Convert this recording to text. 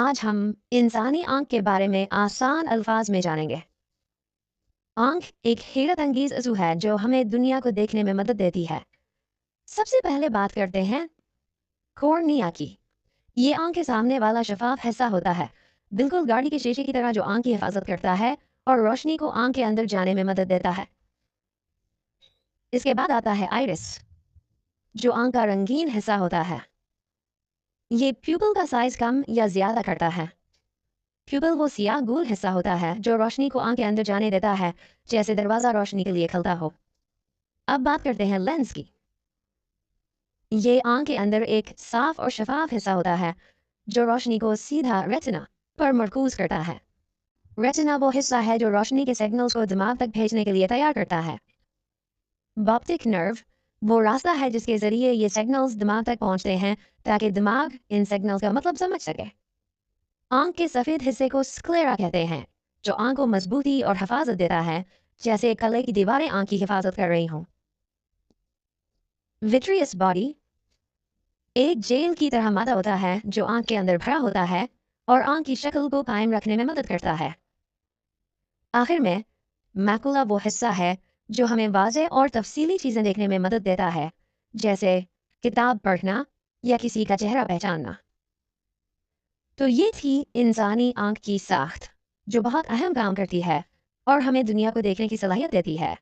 आज हम इंसानी आंख के बारे में आसान अल्फाज में जानेंगे। आंख एक हैरत अंगेज अज़ू है जो हमें दुनिया को देखने में मदद देती है। सबसे पहले बात करते हैं कॉर्निया की। ये आंख के सामने वाला शफाफ हिस्सा होता है, बिल्कुल गाड़ी के शीशे की तरह, जो आंख की हिफाजत करता है और रोशनी को आंख के अंदर जाने में मदद देता है। इसके बाद आता है आइरिस, जो आंख का रंगीन हिस्सा होता है। ये प्यूपल का साइज कम या ज्यादा करता है। प्यूपल वो सियाह गोल हिस्सा होता है जो रोशनी को आंख के अंदर जाने देता है, जैसे दरवाजा रोशनी के लिए खुलता हो। अब बात करते हैं लेंस की। ये आंख के अंदर एक साफ और शफाफ हिस्सा होता है जो रोशनी को सीधा रेटिना पर मरकूज करता है। रेटिना वो हिस्सा है जो रोशनी के सिग्नल्स को दिमाग तक भेजने के लिए तैयार करता है। ऑप्टिक नर्व वो रास्ता है जिसके जरिए ये सिग्नल्स दिमाग तक पहुंचते हैं, ताकि दिमाग इन सिग्नल्स का मतलब समझ सके। आंख के सफेद हिस्से को स्क्लेरा कहते हैं, जो आंख को मजबूती और हिफाजत देता है, जैसे कले की दीवारें आंख की हिफाजत कर रही हों। विट्रियस बॉडी एक जेल की तरह मादा होता है जो आंख के अंदर भरा होता है और आंख की शक्ल को कायम रखने में मदद करता है। आखिर में मैकुला वो हिस्सा है जो हमें वाज़ेह और तफसीली चीजें देखने में मदद देता है, जैसे किताब पढ़ना या किसी का चेहरा पहचानना। तो ये थी इंसानी आंख की साख्त, जो बहुत अहम काम करती है और हमें दुनिया को देखने की सलाहियत देती है।